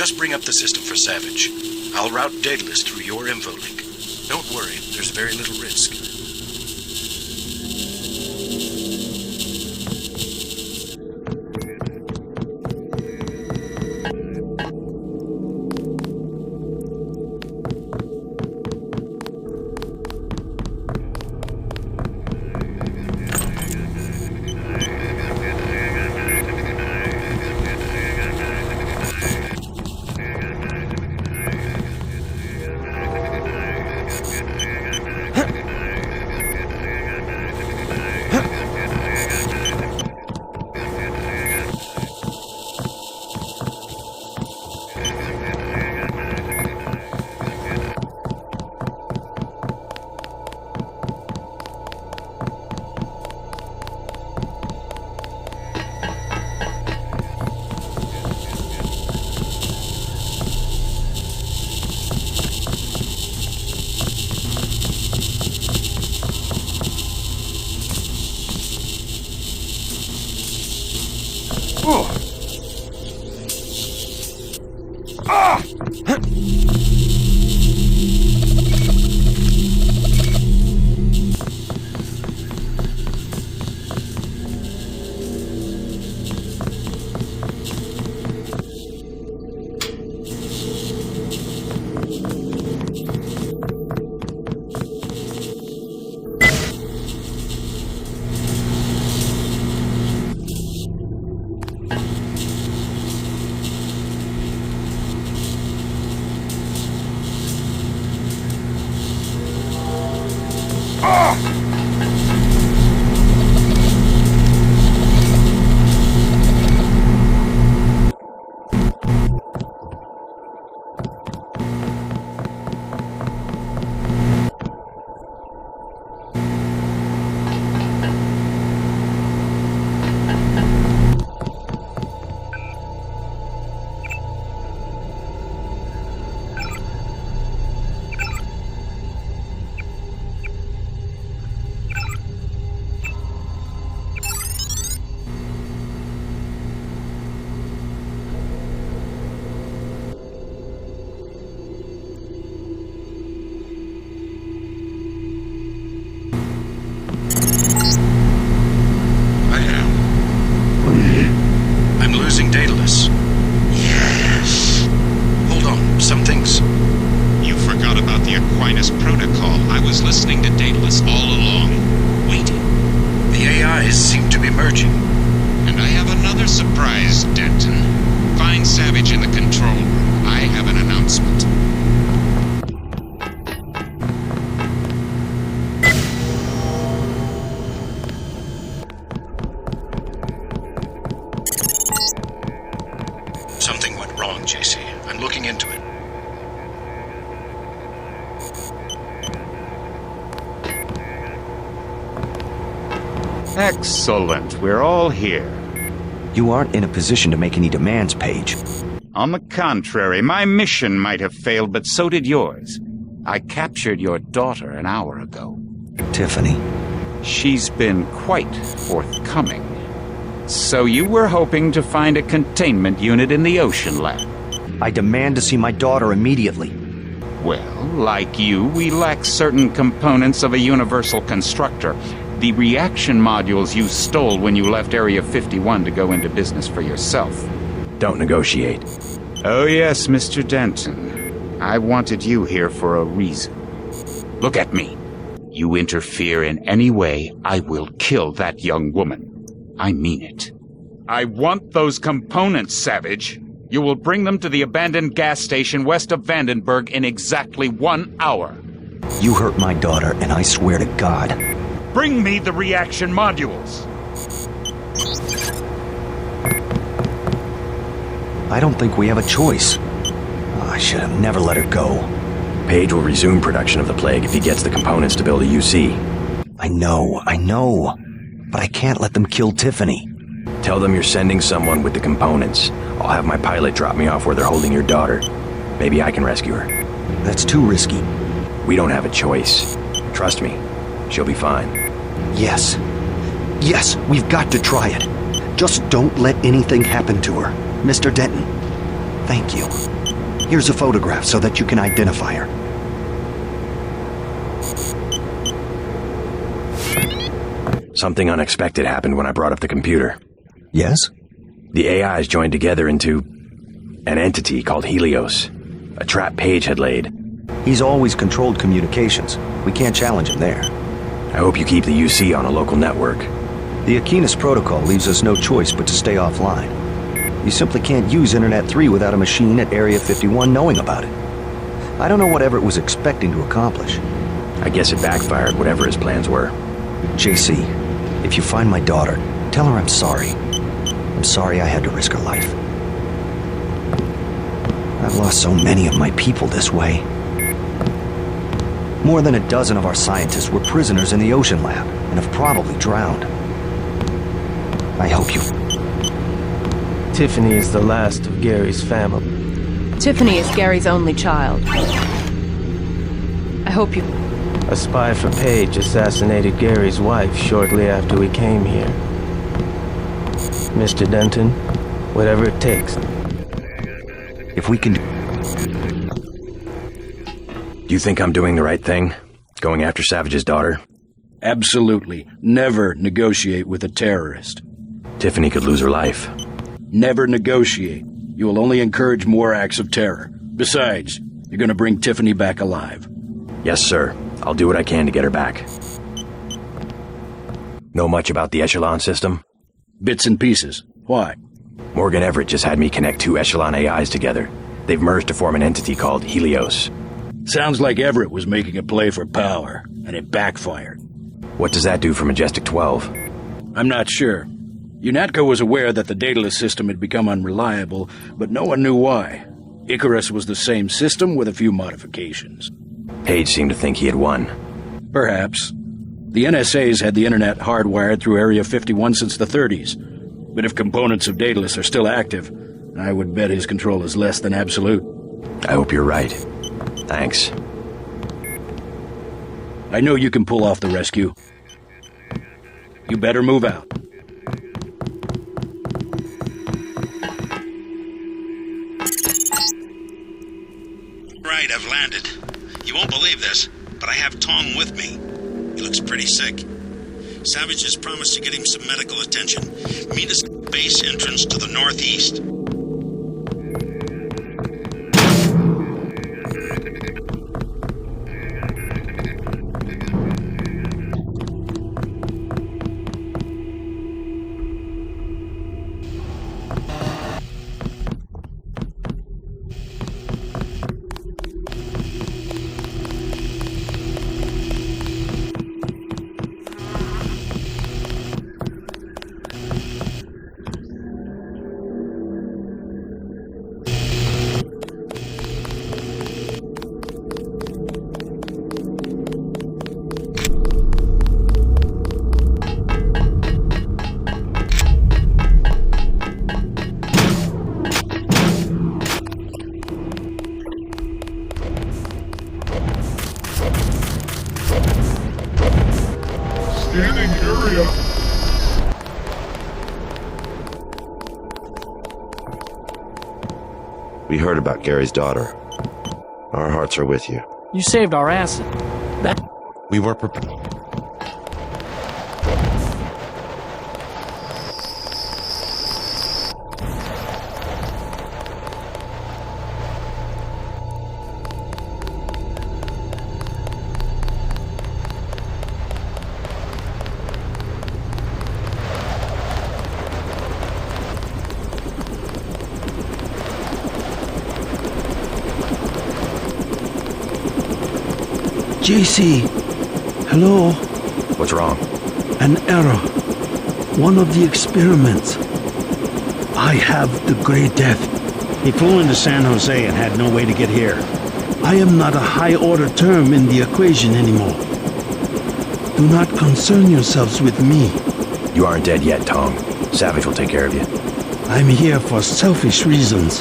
Just bring up the system for Savage. I'll route Daedalus through your info link. Don't worry, there's very little risk. Daedalus. Yes. Hold on, some things... You forgot about the Aquinas protocol. I was listening to Daedalus all along, waiting. The AIs seem to be merging. And I have another surprise, Denton. Find Savage in the control room. I have an announcement. Something went wrong, JC. I'm looking into it. Excellent. We're all here. You aren't in a position to make any demands, Paige. On the contrary, my mission might have failed, but so did yours. I captured your daughter an hour ago. Tiffany. She's been quite forthcoming. So you were hoping to find a containment unit in the Ocean Lab? I demand to see my daughter immediately. Well, like you, we lack certain components of a universal constructor. The reaction modules you stole when you left Area 51 to go into business for yourself. Don't negotiate. Oh yes, Mr. Denton. I wanted you here for a reason. Look at me. You interfere in any way, I will kill that young woman. I mean it. I want those components, Savage. You will bring them to the abandoned gas station west of Vandenberg in exactly 1 hour. You hurt my daughter, and I swear to God. Bring me the reaction modules. I don't think we have a choice. I should have never let her go. Page will resume production of the Plague if he gets the components to build a UC. I know. But I can't let them kill Tiffany. Tell them you're sending someone with the components. I'll have my pilot drop me off where they're holding your daughter. Maybe I can rescue her. That's too risky. We don't have a choice. Trust me, she'll be fine. Yes, we've got to try it. Just don't let anything happen to her, Mr. Denton. Thank you. Here's a photograph so that you can identify her. Something unexpected happened when I brought up the computer. Yes? The AIs joined together into an entity called Helios. A trap Page had laid. He's always controlled communications. We can't challenge him there. I hope you keep the UC on a local network. The Aquinas protocol leaves us no choice but to stay offline. You simply can't use Internet 3 without a machine at Area 51 knowing about it. I don't know what Everett was expecting to accomplish. I guess it backfired, whatever his plans were. JC, if you find my daughter, tell her I'm sorry. I'm sorry I had to risk her life. I've lost so many of my people this way. More than a dozen of our scientists were prisoners in the ocean lab and have probably drowned. I hope you... Tiffany is the last of Gary's family. Tiffany is Gary's only child. I hope you... A spy for Page assassinated Gary's wife shortly after we came here. Mr. Denton, whatever it takes. If we can... Do you think I'm doing the right thing? Going after Savage's daughter? Absolutely. Never negotiate with a terrorist. Tiffany could lose her life. Never negotiate. You will only encourage more acts of terror. Besides, you're going to bring Tiffany back alive. Yes, sir. I'll do what I can to get her back. Know much about the Echelon system? Bits and pieces. Why? Morgan Everett just had me connect two Echelon AIs together. They've merged to form an entity called Helios. Sounds like Everett was making a play for power, and it backfired. What does that do for Majestic 12? I'm not sure. UNATCO was aware that the Daedalus system had become unreliable, but no one knew why. Icarus was the same system with a few modifications. Page seemed to think he had won. Perhaps. The NSA's had the internet hardwired through Area 51 since the 30s. But if components of Daedalus are still active, I would bet his control is less than absolute. I hope you're right. Thanks. I know you can pull off the rescue. You better move out. Right, I've landed. You won't believe this, but I have Tong with me. He looks pretty sick. Savage has promised to get him some medical attention. Meet us at the base entrance to the northeast. We heard about Gary's daughter. Our hearts are with you. You saved our asset. We were prepared. JC, hello? What's wrong? An error. One of the experiments. I have the Grey Death. He flew into San Jose and had no way to get here. I am not a high-order term in the equation anymore. Do not concern yourselves with me. You aren't dead yet, Tong. Savage will take care of you. I'm here for selfish reasons.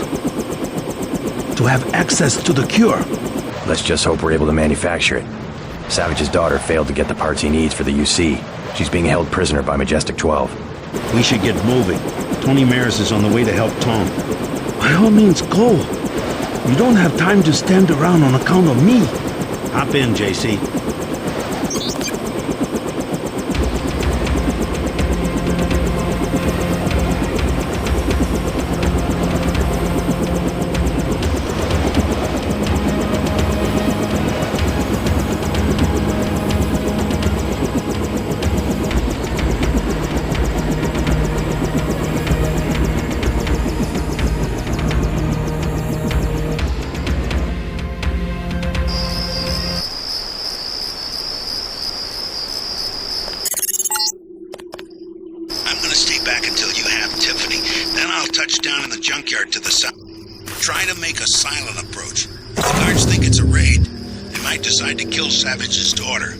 To have access to the cure. Let's just hope we're able to manufacture it. Savage's daughter failed to get the parts he needs for the UC. She's being held prisoner by Majestic 12. We should get moving. Tony Maris is on the way to help Tom. By all means, go. You don't have time to stand around on account of me. Hop in, JC. I'm gonna stay back until you have Tiffany. Then I'll touch down in the junkyard to the south. Try to make a silent approach. If the guards think it's a raid, they might decide to kill Savage's daughter.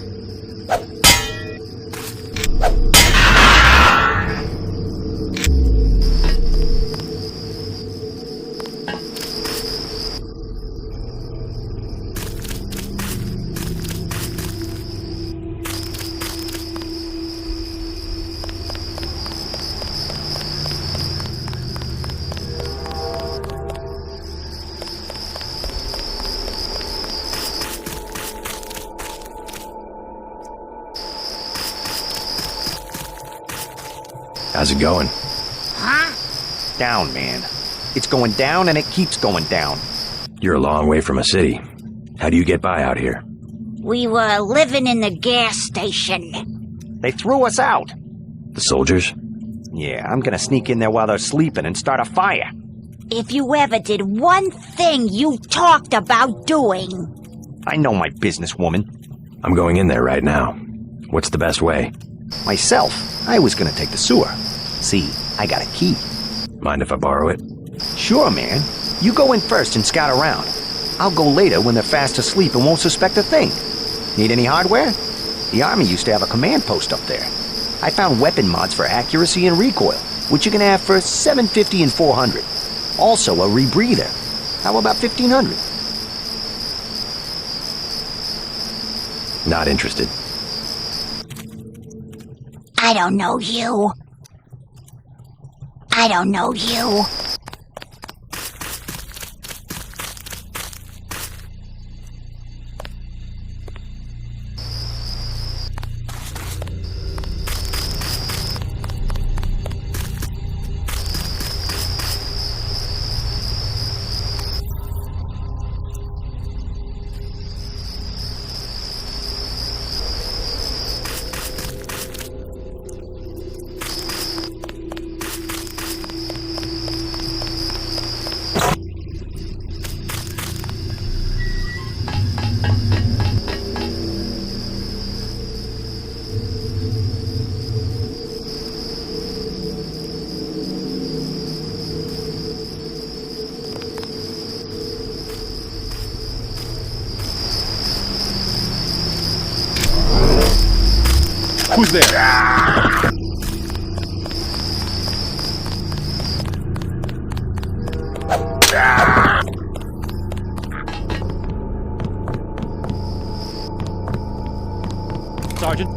How's it going? Huh? Down, man. It's going down and it keeps going down. You're a long way from a city. How do you get by out here? We were living in the gas station. They threw us out. The soldiers? Yeah, I'm gonna sneak in there while they're sleeping and start a fire. If you ever did one thing you talked about doing. I know my business, woman. I'm going in there right now. What's the best way? Myself, I was gonna take the sewer. See, I got a key. Mind if I borrow it? Sure, man. You go in first and scout around. I'll go later when they're fast asleep and won't suspect a thing. Need any hardware? The Army used to have a command post up there. I found weapon mods for accuracy and recoil, which you can have for $750 and $400. Also a rebreather. How about $1,500? Not interested. I don't know you. I don't know you. Who's there? Sergeant?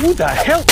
Who the hell?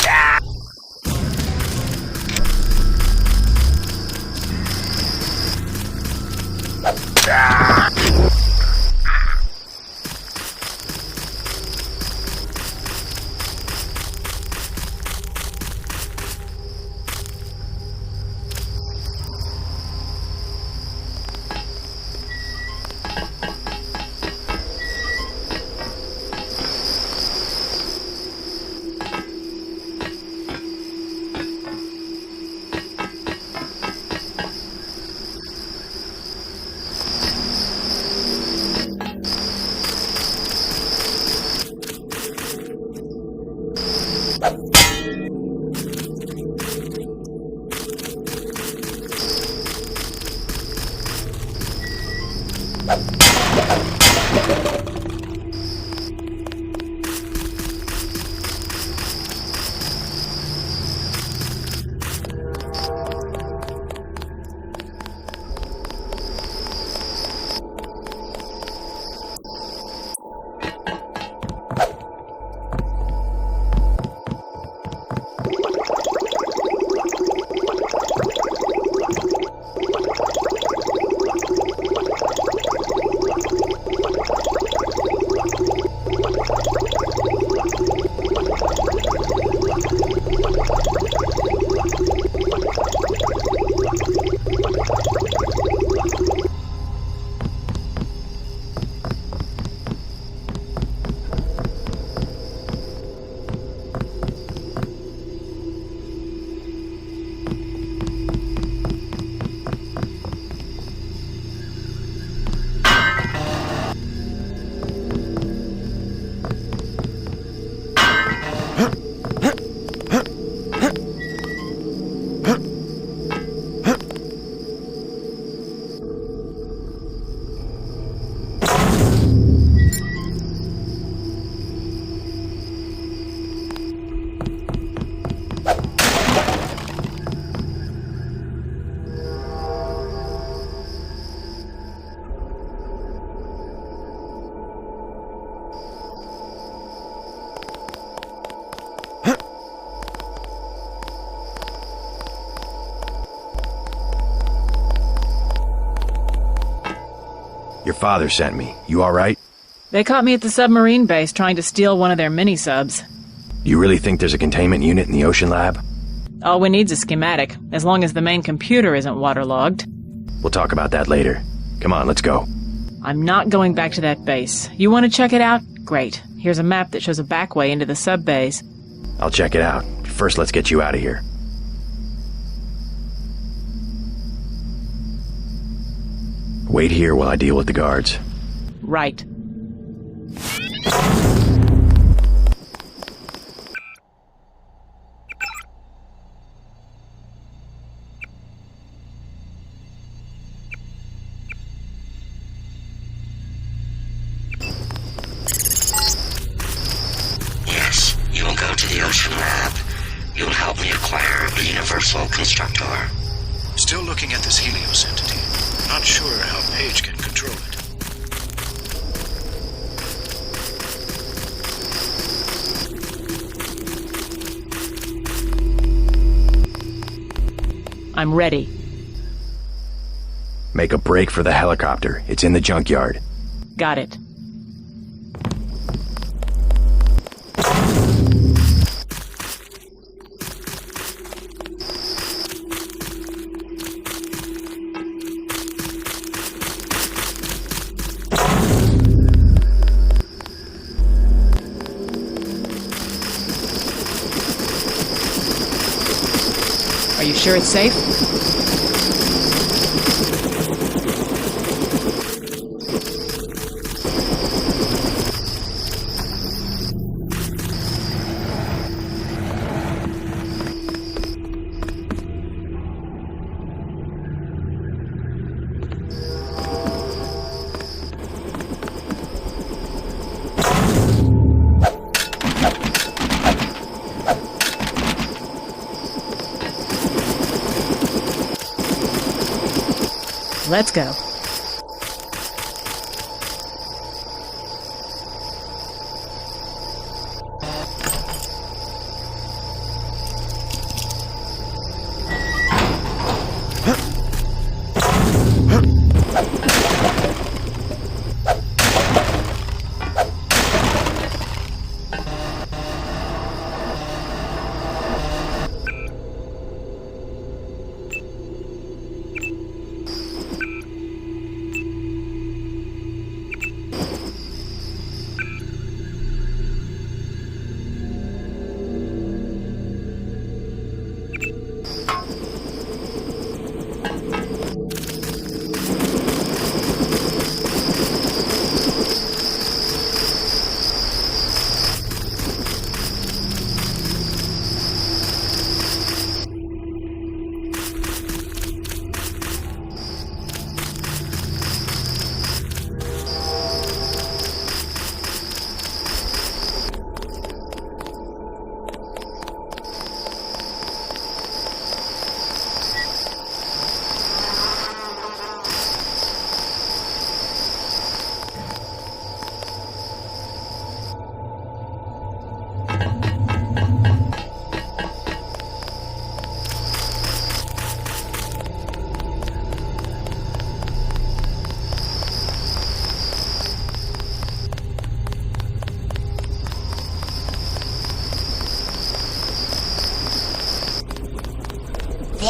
Your father sent me. You alright? They caught me at the submarine base trying to steal one of their mini-subs. You really think there's a containment unit in the ocean lab? All we need's a schematic, as long as the main computer isn't waterlogged. We'll talk about that later. Come on, let's go. I'm not going back to that base. You want to check it out? Great. Here's a map that shows a back way into the sub-base. I'll check it out. First, let's get you out of here. Wait here while I deal with the guards. Right. Yes, you will go to the ocean lab. You will help me acquire a universal constructor. Still looking at this Helios entity. Not sure how Paige can control it. I'm ready. Make a break for the helicopter. It's in the junkyard. Got it. Are you sure it's safe? Let's go.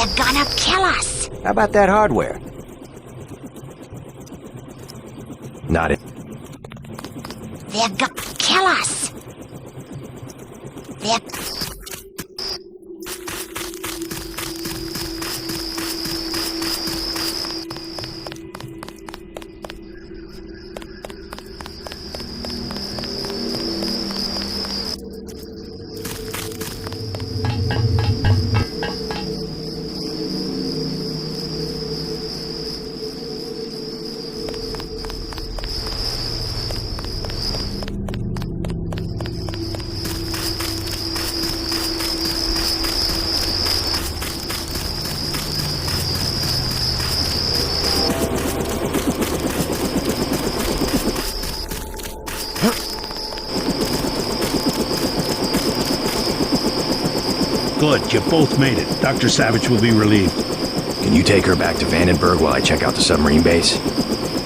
They're gonna kill us. How about that hardware? Not it. They're gonna kill us. They're... Good, you both made it. Dr. Savage will be relieved. Can you take her back to Vandenberg while I check out the submarine base?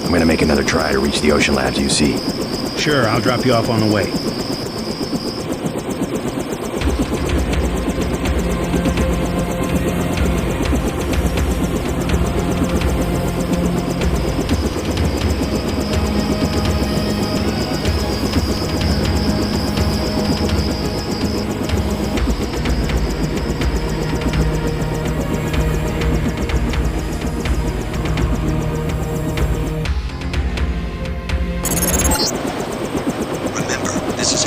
I'm gonna make another try to reach the Ocean Labs UC. Sure, I'll drop you off on the way. Remember, this is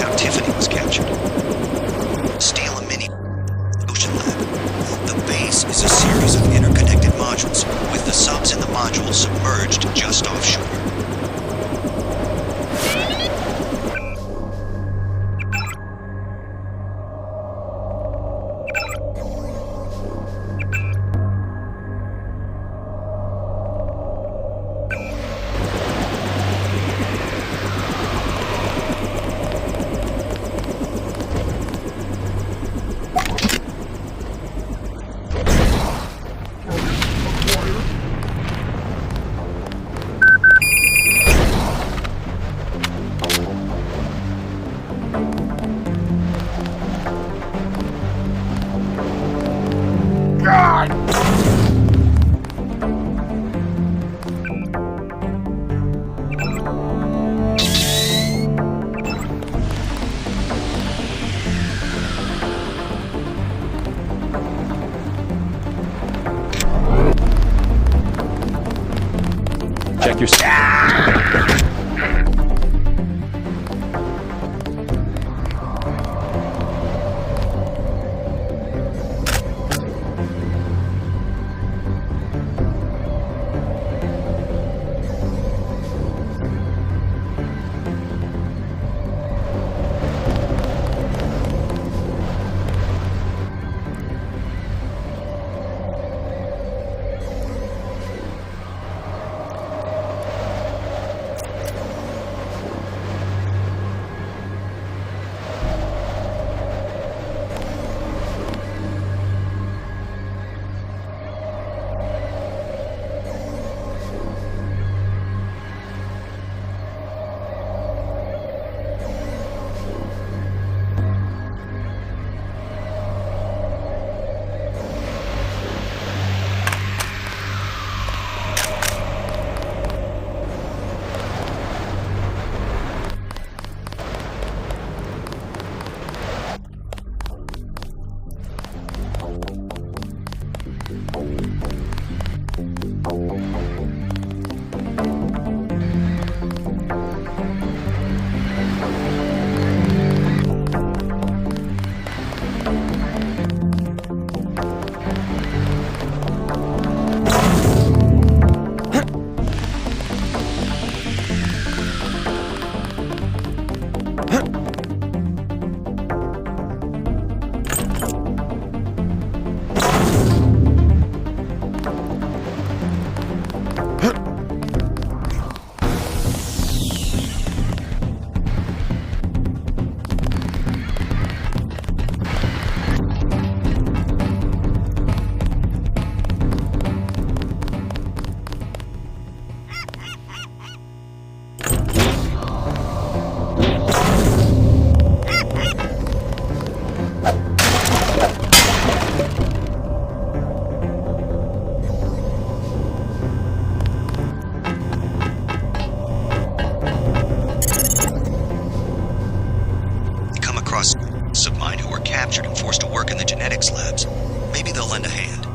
across of mine who were captured and forced to work in the genetics labs. Maybe they'll lend a hand.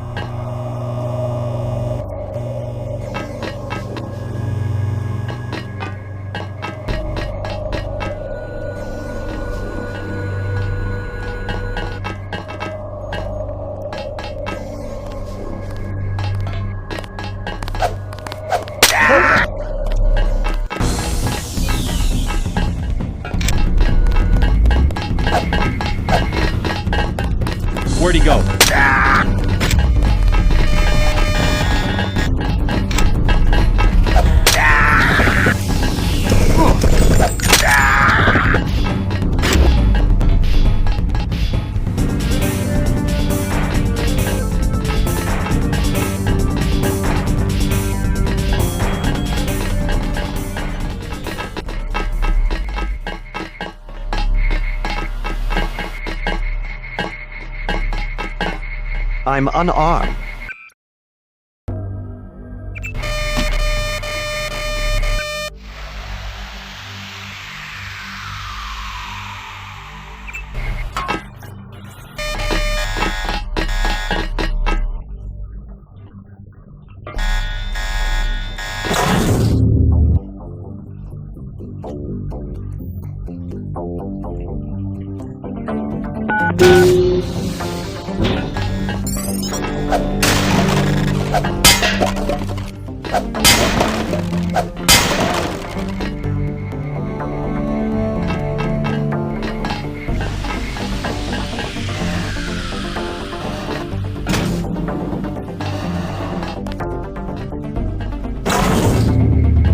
Where'd he go? I'm unarmed.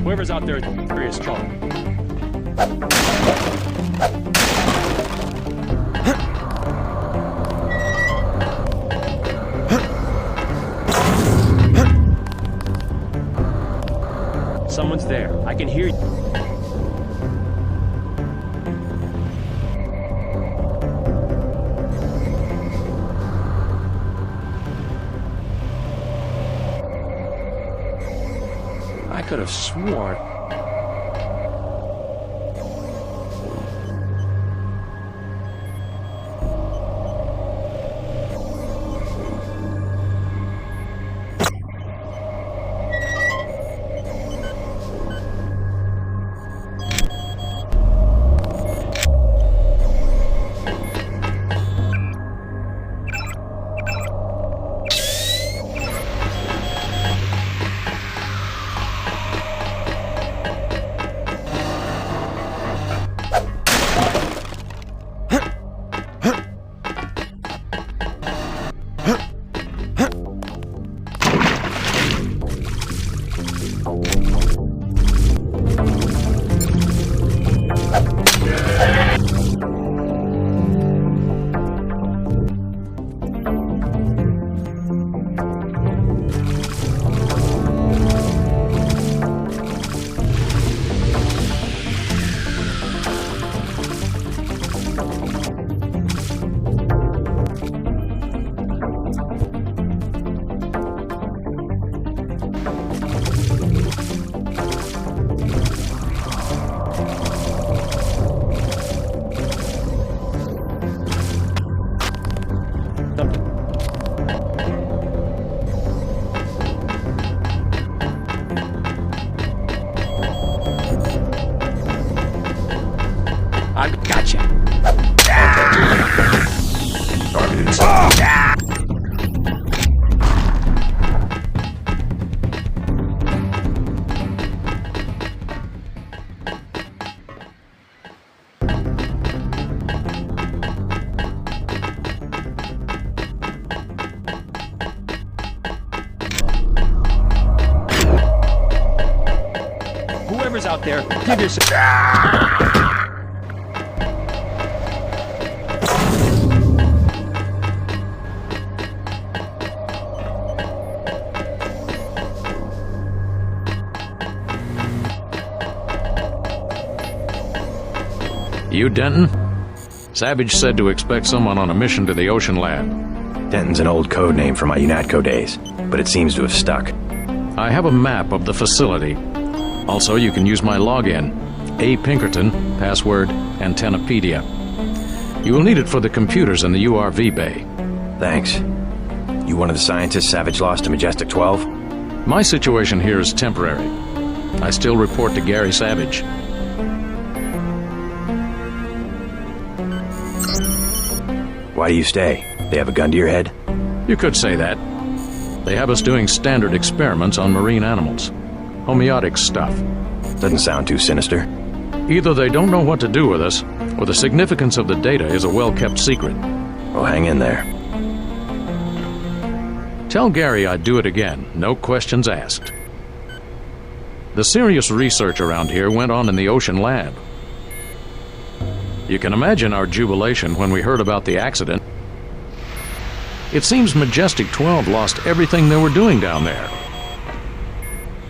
Whoever's out there is serious trouble. Someone's there. I can hear you. I could have sworn. I gotcha. Target inside. Whoever's out there, give yourself. You Denton? Savage said to expect someone on a mission to the Ocean Lab. Denton's an old code name from my UNATCO days, but it seems to have stuck. I have a map of the facility. Also, you can use my login. A. Pinkerton, password Antennapedia. You will need it for the computers in the URV bay. Thanks. You one of the scientists Savage lost to Majestic 12? My situation here is temporary. I still report to Gary Savage. Why do you stay? They have a gun to your head? You could say that. They have us doing standard experiments on marine animals. Homeotic stuff. Doesn't sound too sinister. Either they don't know what to do with us, or the significance of the data is a well-kept secret. Well, hang in there. Tell Gary I'd do it again, no questions asked. The serious research around here went on in the ocean lab. You can imagine our jubilation when we heard about the accident. It seems Majestic 12 lost everything they were doing down there.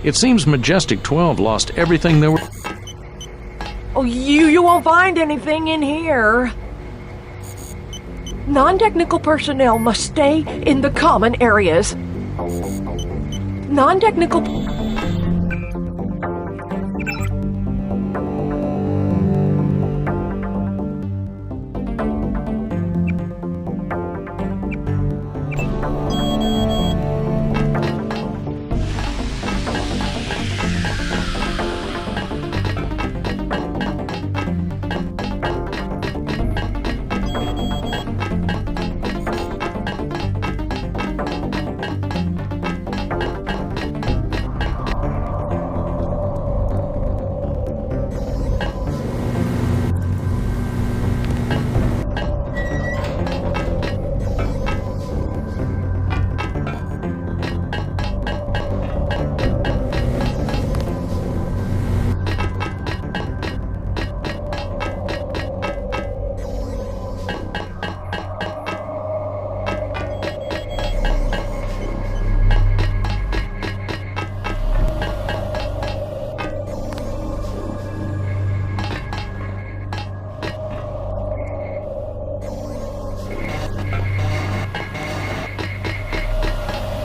It seems Majestic 12 lost everything they were... Oh, you won't find anything in here. Non-technical personnel must stay in the common areas. Non-technical...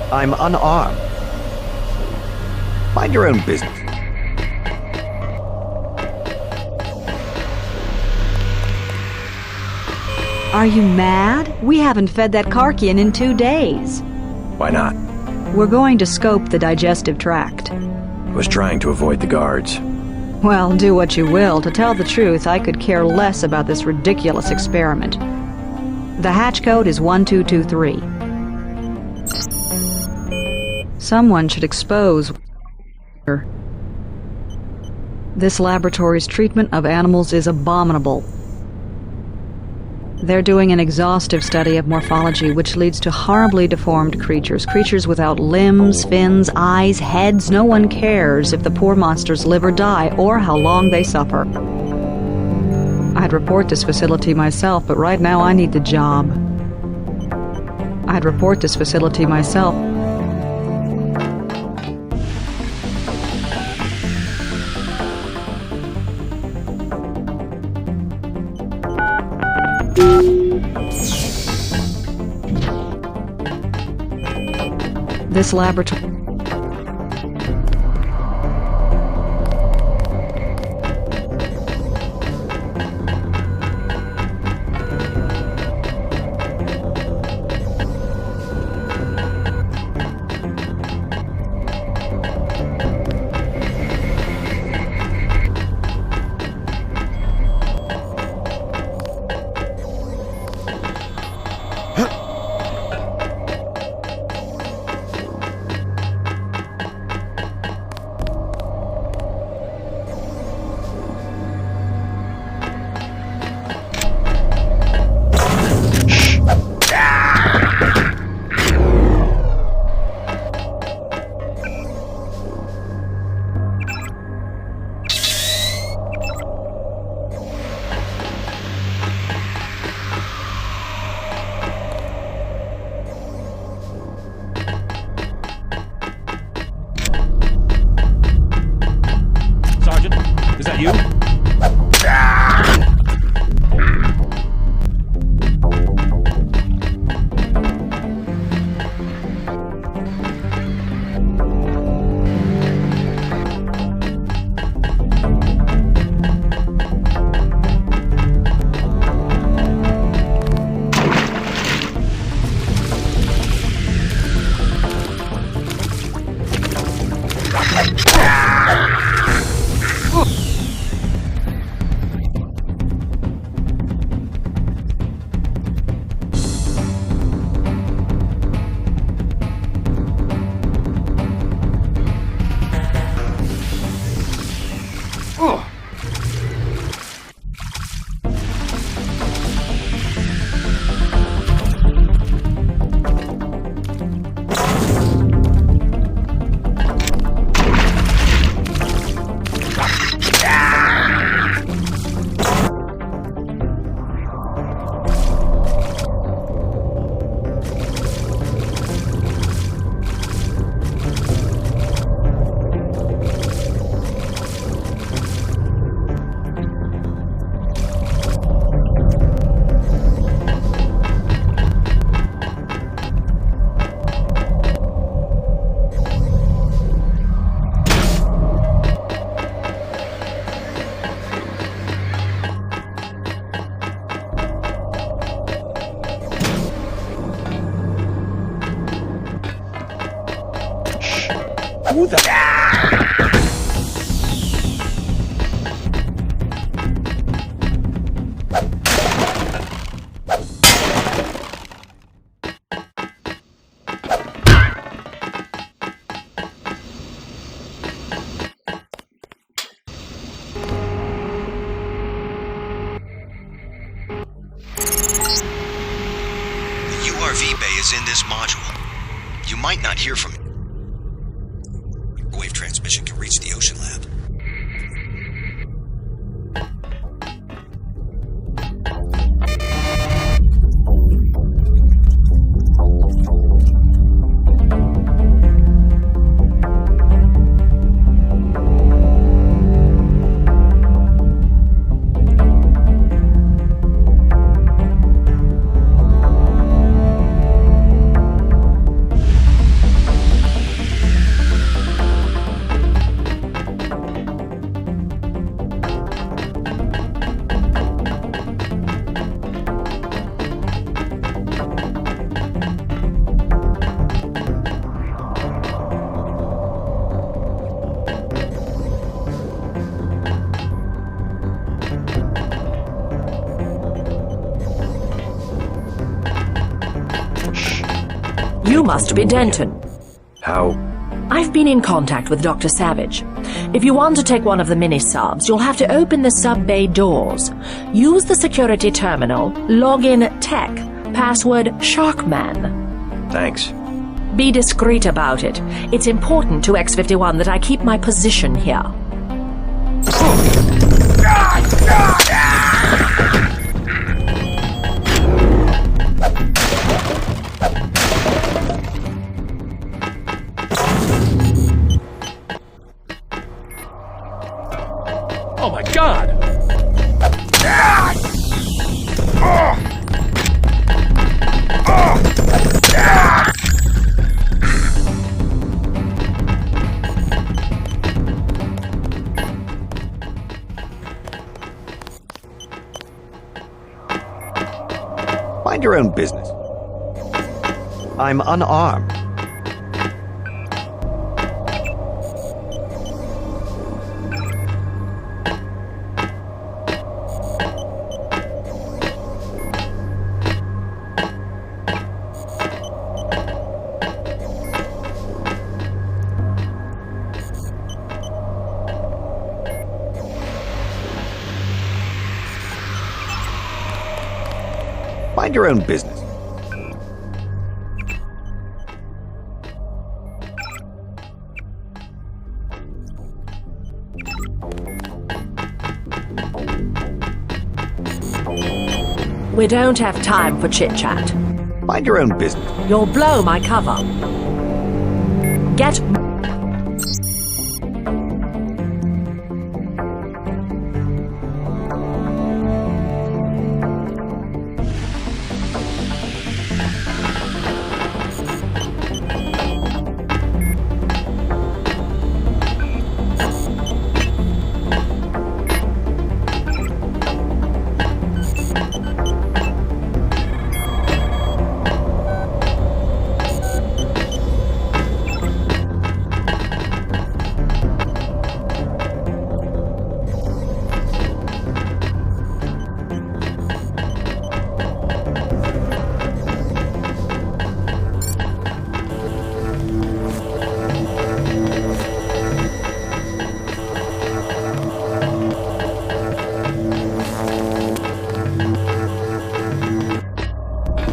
I'm unarmed. Mind your own business. Are you mad? We haven't fed that Karkian in 2 days. Why not? We're going to scope the digestive tract. Was trying to avoid the guards. Well, do what you will. To tell the truth, I could care less about this ridiculous experiment. The hatch code is 1223. Someone should expose her. This laboratory's treatment of animals is abominable. They're doing an exhaustive study of morphology, which leads to horribly deformed creatures. Creatures without limbs, fins, eyes, heads. No one cares if the poor monsters live or die, or how long they suffer. I'd report this facility myself, but right now I need the job. I'd report this facility myself. This laboratory... Who the... The URV bay is in this module. You might not hear from it. Wave transmission can reach the Ocean Lab. You must be Denton. How? I've been in contact with Dr. Savage. If you want to take one of the mini-subs, you'll have to open the sub-bay doors. Use the security terminal, log in tech, password Sharkman. Thanks. Be discreet about it. It's important to X-51 that I keep my position here. Oh my God! Mind your own business. I'm unarmed. Mind your own business. We don't have time for chit-chat. Mind your own business. You'll blow my cover. Get...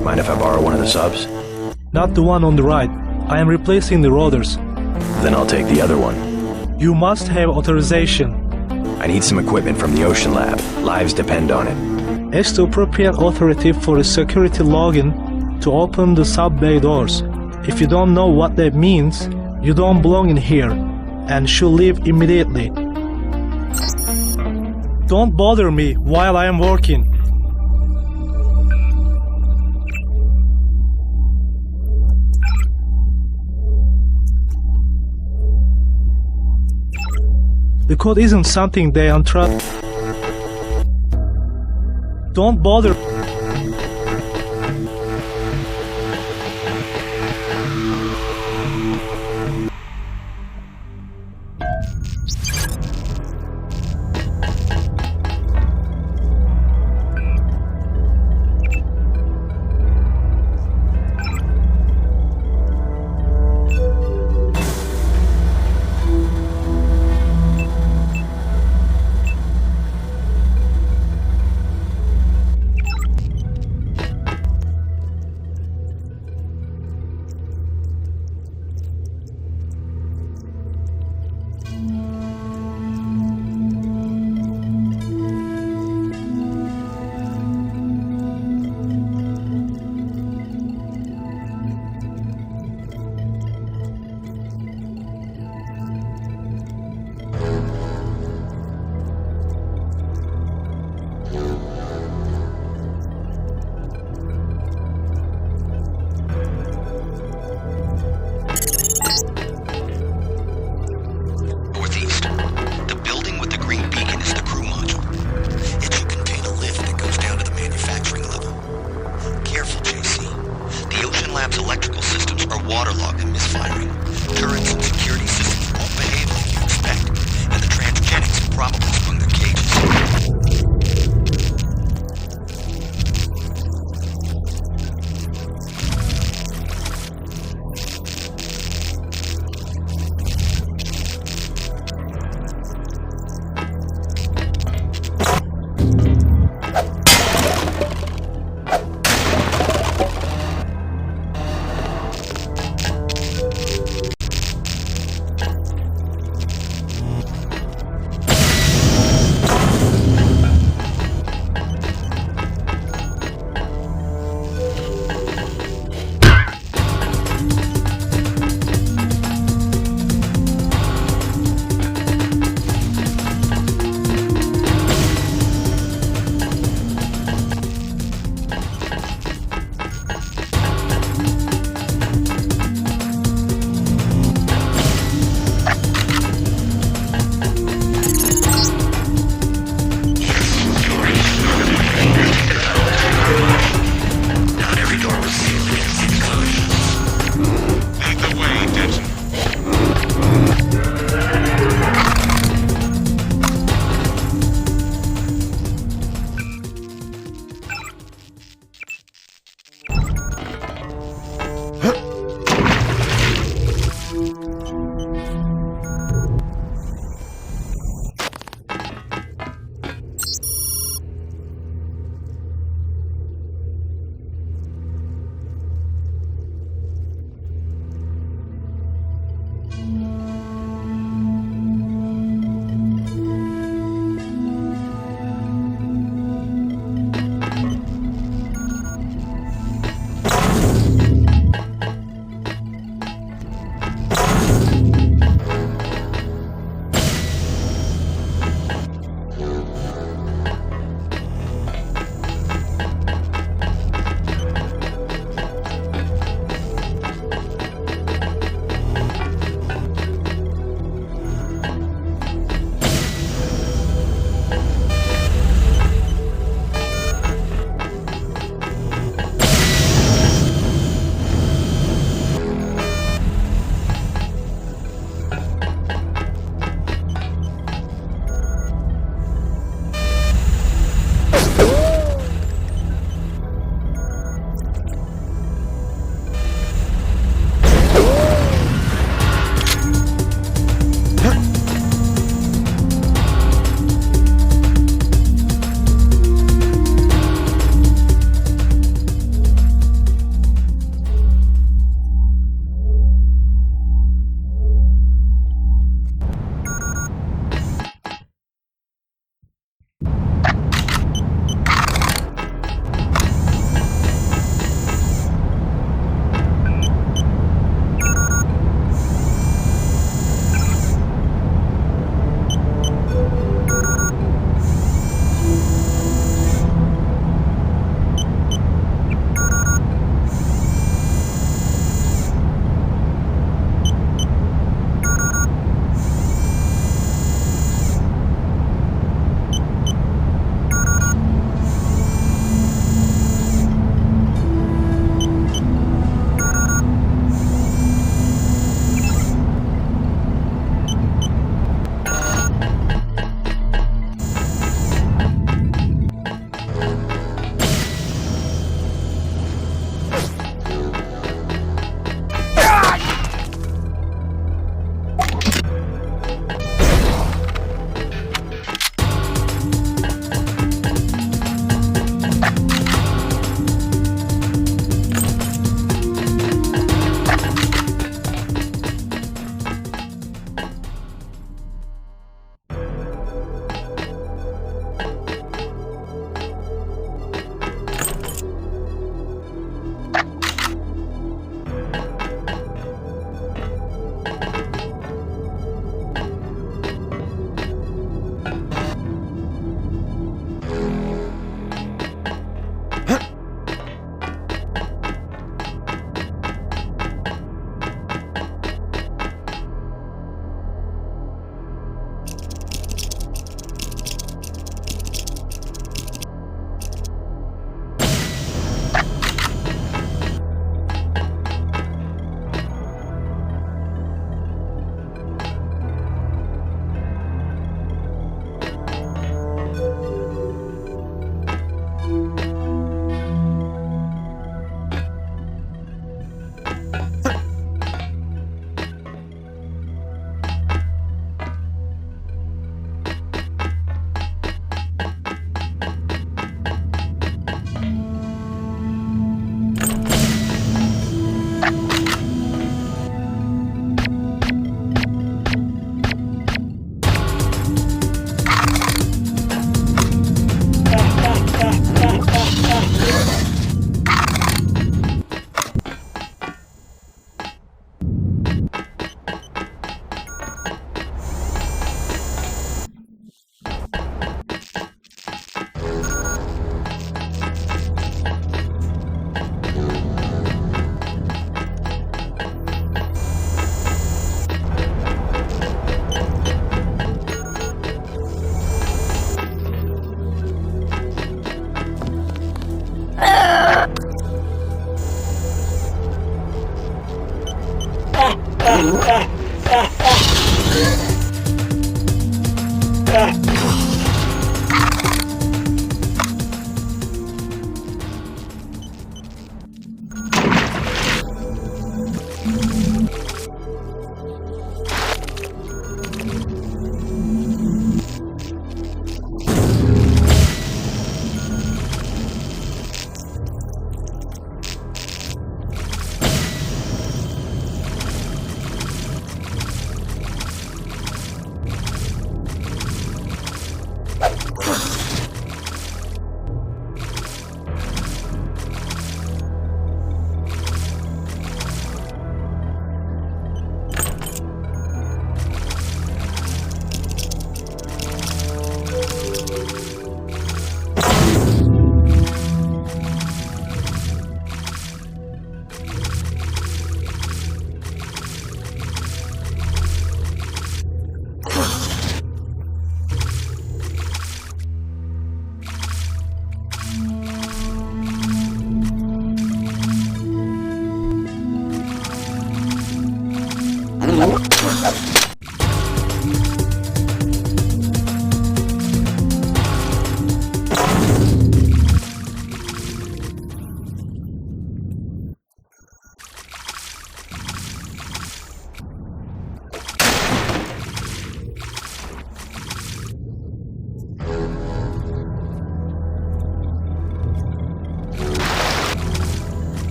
Mind if I borrow one of the subs? Not the one on the right. I am replacing the rotors. Then I'll take the other one. You must have authorization. I need some equipment from the Ocean Lab. Lives depend on it. Ask the appropriate authority for a security login to open the sub-bay doors. If you don't know what that means, you don't belong in here and should leave immediately. Don't bother me while I am working. The code isn't something they untrust. Don't bother. firing. Turrets and security systems won't behave like you expect, and the transgenics have probably sprung their cages.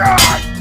God!